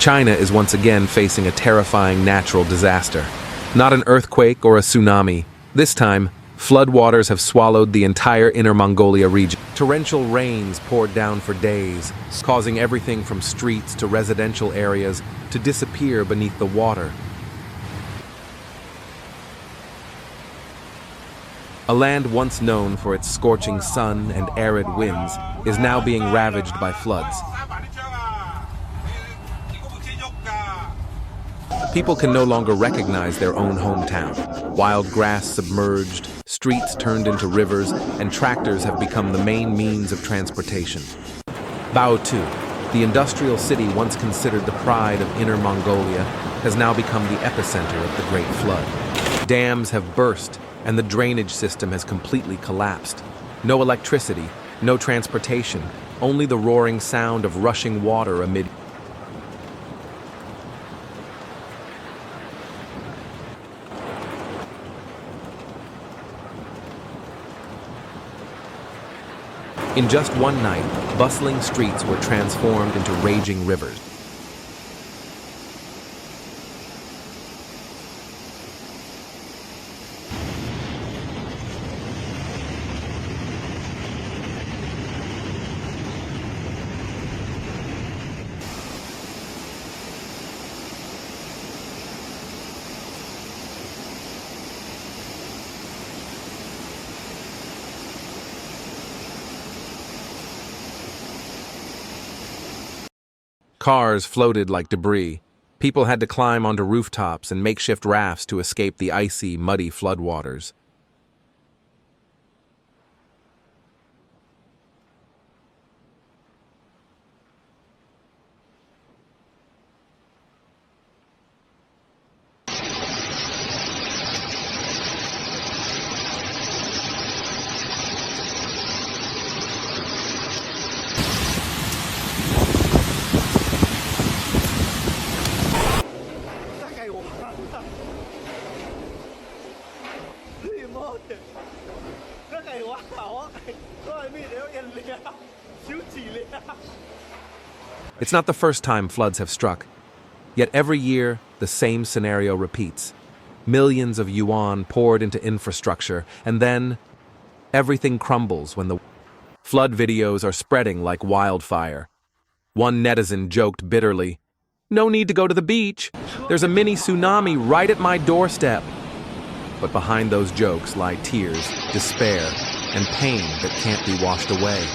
China is once again facing a terrifying natural disaster. Not an earthquake or a tsunami. This time, floodwaters have swallowed the entire Inner Mongolia region. Torrential rains poured down for days, causing everything from streets to residential areas to disappear beneath the water. A land once known for its scorching sun and arid winds is now being ravaged by floods. People can no longer recognize their own hometown. Wild grass submerged, streets turned into rivers, and tractors have become the main means of transportation. Baotou, the industrial city once considered the pride of Inner Mongolia, has now become the epicenter of the Great Flood. Dams have burst, and the drainage system has completely collapsed. No electricity, no transportation, only the roaring sound of rushing water amid. In just one night, bustling streets were transformed into raging rivers. Cars floated like debris. People had to climb onto rooftops and makeshift rafts to escape the icy, muddy floodwaters. It's not the first time floods have struck. Yet every year, the same scenario repeats. Millions of yuan poured into infrastructure, and then everything crumbles when the flood videos are spreading like wildfire. One netizen joked bitterly, "No need to go to the beach. There's a mini tsunami right at my doorstep." But behind those jokes lie tears, despair, and pain that can't be washed away.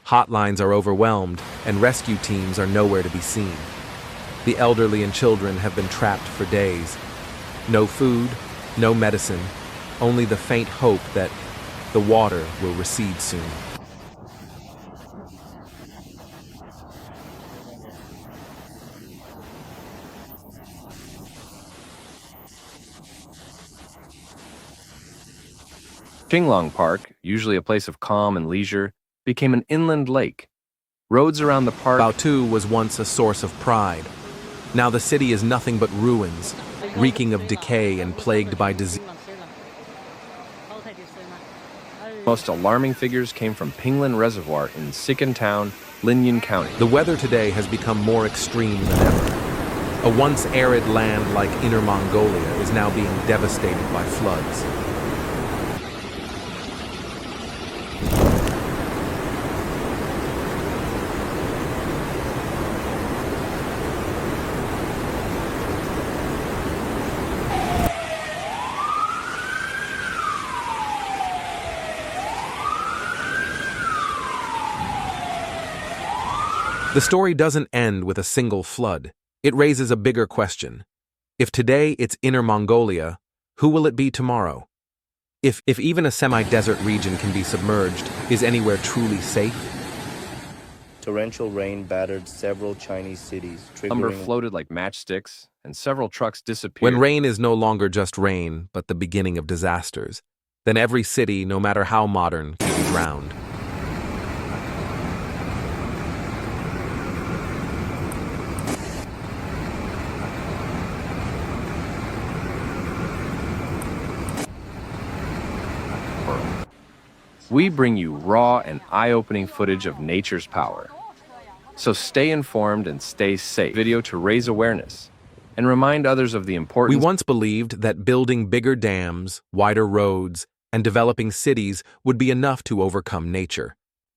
Hotlines are overwhelmed, and rescue teams are nowhere to be seen. The elderly and children have been trapped for days. No food, no medicine, only the faint hope that the water will recede soon. Qinglong Park, usually a place of calm and leisure, became an inland lake. Roads around the park. Baotou was once a source of pride. Now the city is nothing but ruins, reeking of decay and plagued by disease. Most alarming figures came from Pinglin Reservoir in Sichuan Town, Linyan County. The weather today has become more extreme than ever. A once arid land like Inner Mongolia is now being devastated by floods. The story doesn't end with a single flood. It raises a bigger question. If today it's Inner Mongolia, who will it be tomorrow? If even a semi-desert region can be submerged, is anywhere truly safe? Torrential rain battered several Chinese cities, Lumber triggering floated like matchsticks, and several trucks disappeared. When rain is no longer just rain, but the beginning of disasters, then every city, no matter how modern, can be drowned. We bring you raw and eye-opening footage of nature's power. So stay informed and stay safe. Video to raise awareness and remind others of the We importance. once believed that building bigger dams, wider roads, and developing cities would be enough to overcome nature.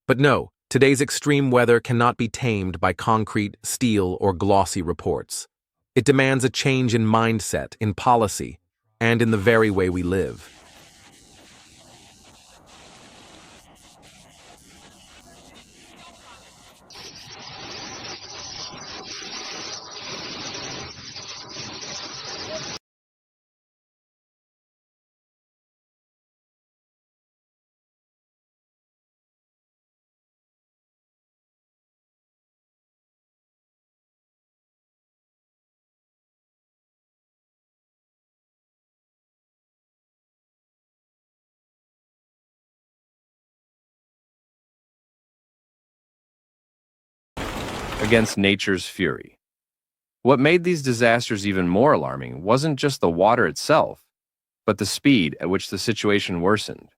But no, today's extreme weather cannot be tamed by concrete, steel, or glossy reports. It demands a change in mindset, in policy, and in the very way we live. Against nature's fury. What made these disasters even more alarming wasn't just the water itself, but the speed at which the situation worsened.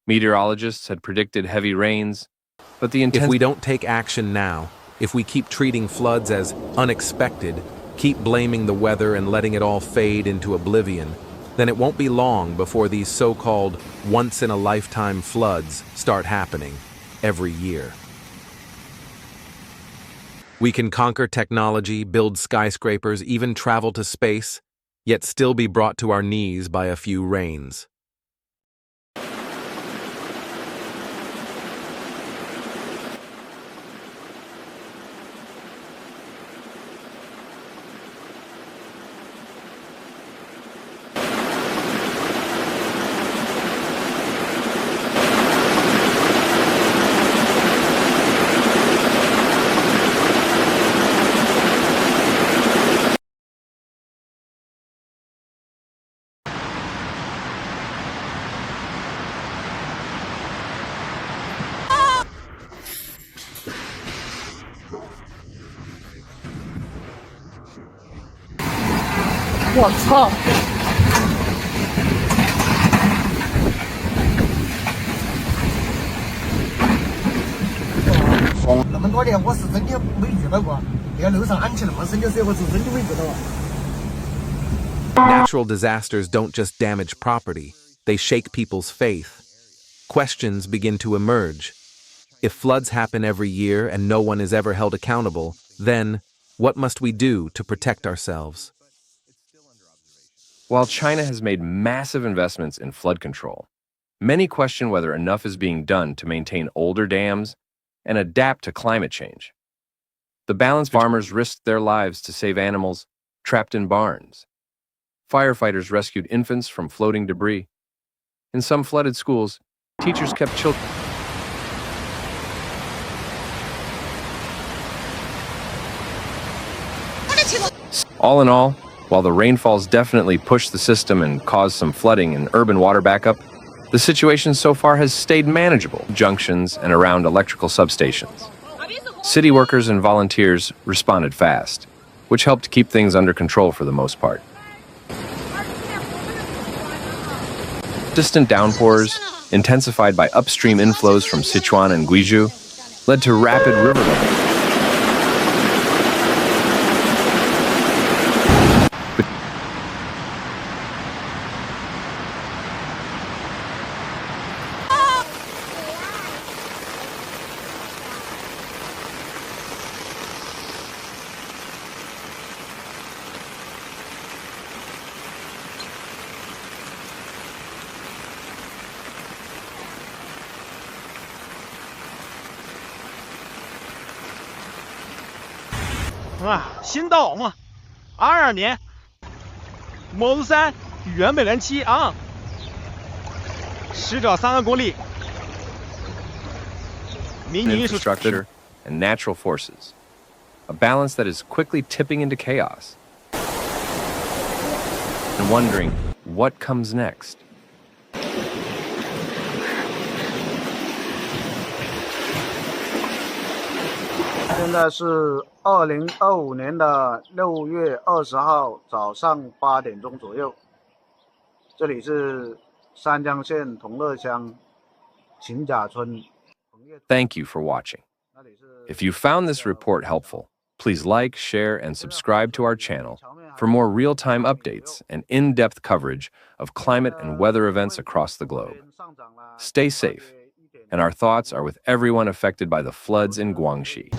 Meteorologists had predicted heavy rains, but the If we don't take action now, if we keep treating floods as unexpected, keep blaming the weather and letting it all fade into oblivion, then it won't be long before these so-called once-in-a-lifetime floods start happening every year. We can conquer technology, build skyscrapers, even travel to space, yet still be brought to our knees by a few rains. Natural disasters don't just damage property, they shake people's faith. Questions begin to emerge. If floods happen every year and no one is ever held accountable, then what must we do to protect ourselves? While China has made massive investments in flood control, many question whether enough is being done to maintain older dams and adapt to climate change. The balance farmers risked their lives to save animals trapped in barns. Firefighters rescued infants from floating debris. In some flooded schools, teachers kept children. All in all, while the rainfalls definitely pushed the system and caused some flooding and urban water backup, the situation so far has stayed manageable. Junctions and around electrical substations. City workers and volunteers responded fast, which helped keep things under control for the most part. Distant downpours, intensified by upstream inflows from Sichuan and Guizhou, led to rapid river levels.新道嘛，22年，摩鹿山原本人气昂，时找3个公里，民警 infrastructure and natural forces, a balance that is quickly tipping into chaos. And wondering what comes next. 现在是2025年的6月20号早上8点钟左右，这里是三江县同乐乡秦甲村。 Thank you for watching. If you found this report helpful, please like, share, and subscribe to our channel for more real-time updates and in-depth coverage of climate and weather events across the globe. Stay safe, and our thoughts are with everyone affected by the floods in Guangxi.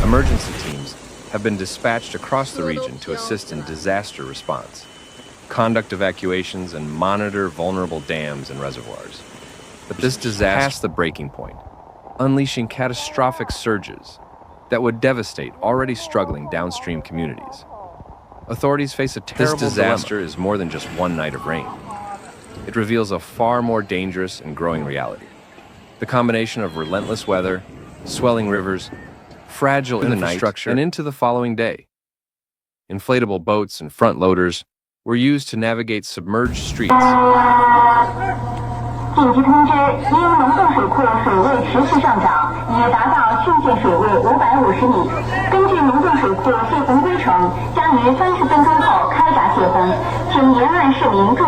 Emergency teams have been dispatched across the region to assist in disaster response, conduct evacuations, and monitor vulnerable dams and reservoirs. But this disaster passed the breaking point, unleashing catastrophic surges that would devastate already struggling downstream communities. Authorities face a terrible dilemma. This disaster is more than just one night of rain. It reveals a far more dangerous and growing reality. The combination of relentless weather, swelling rivers, fragile infrastructure, and into the following day. Inflatable boats and front loaders were used to navigate submerged streets. 紧急通知：因龙洞水库水位持续上涨，已达到汛界水位550米。根据龙洞水库泄洪规程，将于30分钟后开闸泄洪，请沿岸市民注意。